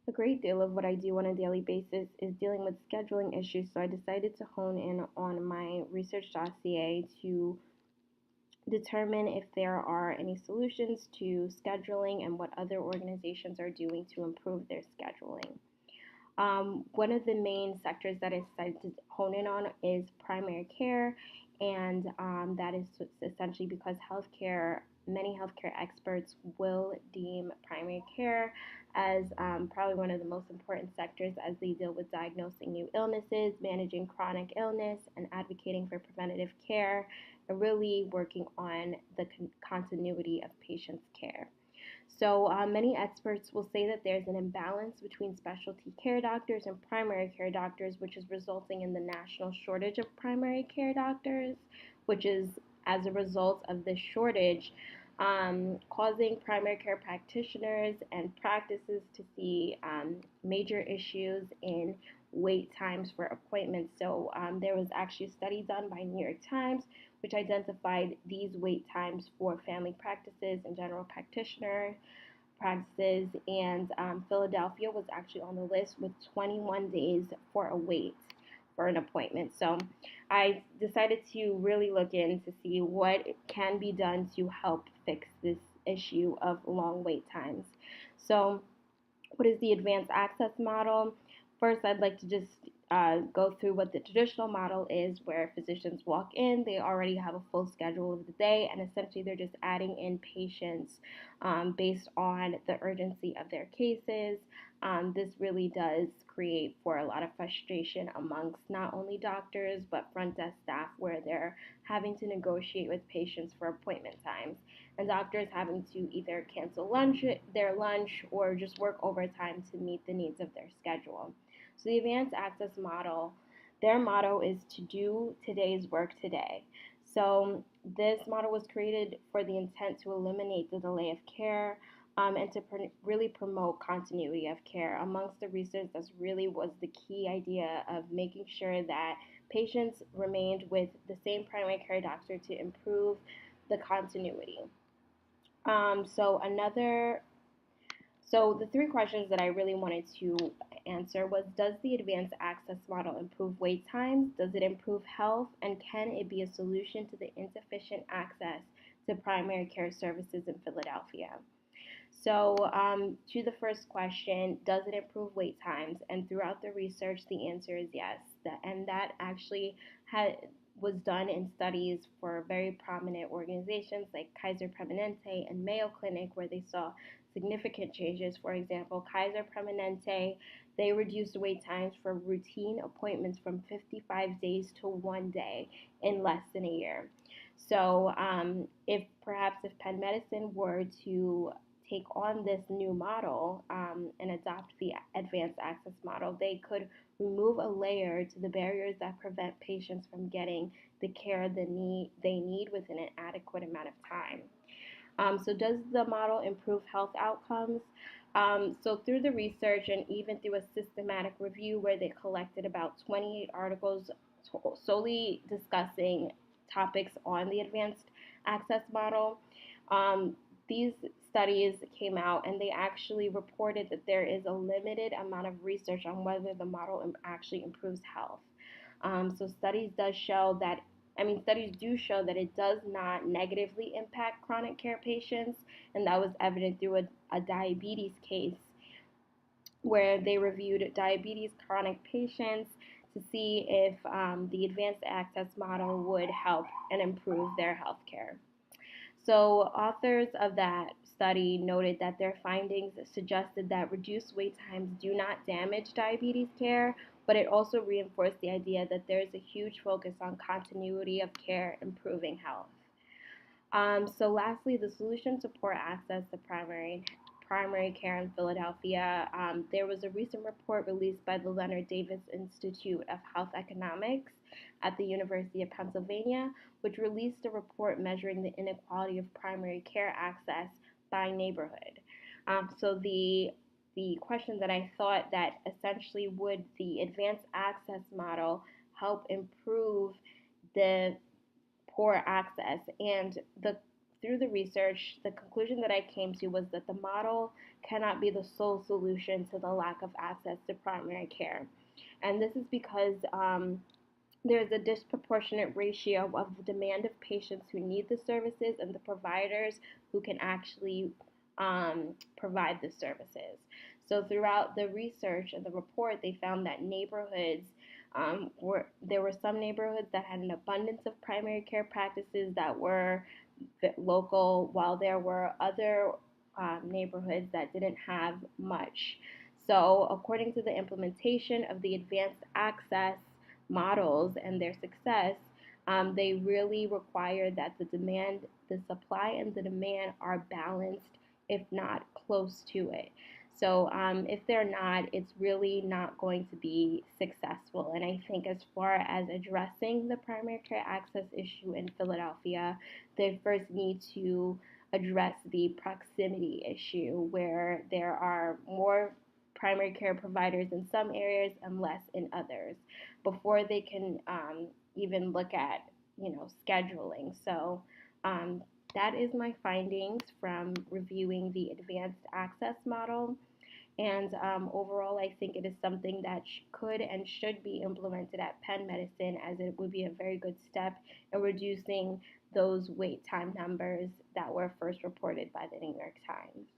A great deal of what I do on a daily basis is dealing with scheduling issues, so I decided to hone in on my research dossier to determine if there are any solutions to scheduling and what other organizations are doing to improve their scheduling. One of the main sectors that I decided to hone in on is primary care, and that is essentially because many healthcare experts will deem primary care as probably one of the most important sectors as they deal with diagnosing new illnesses, managing chronic illness, and advocating for preventative care, and really working on the continuity of patients' care. So many experts will say that there's an imbalance between specialty care doctors and primary care doctors, which is resulting in the national shortage of primary care doctors, which is as a result of this shortage causing primary care practitioners and practices to see major issues in wait times for appointments. So there was actually a study done by New York Times which identified these wait times for family practices and general practitioner practices, and Philadelphia was actually on the list with 21 days for a wait for an appointment. So I decided to really look in to see what can be done to help fix this issue of long wait times. So what is the advanced access model? First, I'd like to just go through what the traditional model is, where physicians walk in, they already have a full schedule of the day, and essentially they're just adding in patients based on the urgency of their cases. This really does create for a lot of frustration amongst not only doctors but front desk staff, where they're having to negotiate with patients for appointment times, and doctors having to either cancel their lunch or just work overtime to meet the needs of their schedule. So the advanced access model, their motto is to do today's work today. So this model was created for the intent to eliminate the delay of care and to really promote continuity of care. Amongst the research, that's really was the key idea of making sure that patients remained with the same primary care doctor to improve the continuity. So another so the three questions that I really wanted to answer was, does the advanced access model improve wait times? Does it improve health? And can it be a solution to the insufficient access to primary care services in Philadelphia? So to the first question, does it improve wait times? And throughout the research, the answer is yes. And that actually was done in studies for very prominent organizations like Kaiser Permanente and Mayo Clinic, where they saw significant changes. For example, Kaiser Permanente, they reduced wait times for routine appointments from 55 days to 1 day in less than a year. So if Penn Medicine were to take on this new model and adopt the advanced access model, they could remove a layer to the barriers that prevent patients from getting the care they need within an adequate amount of time. So does the model improve health outcomes? So through the research and even through a systematic review where they collected about 28 articles solely discussing topics on the advanced access model, these studies came out and they actually reported that there is a limited amount of research on whether the model actually improves health. So studies do show that it does not negatively impact chronic care patients, and that was evident through a diabetes case where they reviewed diabetes chronic patients to see if the advanced access model would help and improve their health care. So authors of that study noted that their findings suggested that reduced wait times do not damage diabetes care, but it also reinforced the idea that there is a huge focus on continuity of care improving health. So lastly, the solution to poor access to primary care in Philadelphia. There was a recent report released by the Leonard Davis Institute of Health Economics at the University of Pennsylvania, which released a report measuring the inequality of primary care access by neighborhood. So the question that I thought that essentially would the advanced access model help improve the poor access, and the through the research, the conclusion that I came to was that the model cannot be the sole solution to the lack of access to primary care. And this is because there's a disproportionate ratio of the demand of patients who need the services and the providers who can actually provide the services. So throughout the research and the report, they found that there were some neighborhoods that had an abundance of primary care practices that were local, while there were other neighborhoods that didn't have much. So, according to the implementation of the advanced access models and their success, they really require that the supply and the demand are balanced, if not close to it. So if they're not, it's really not going to be successful. And I think as far as addressing the primary care access issue in Philadelphia, they first need to address the proximity issue where there are more primary care providers in some areas and less in others before they can even look at scheduling. So that is my findings from reviewing the advanced access model. And overall, I think it is something that could and should be implemented at Penn Medicine, as it would be a very good step in reducing those wait time numbers that were first reported by the New York Times.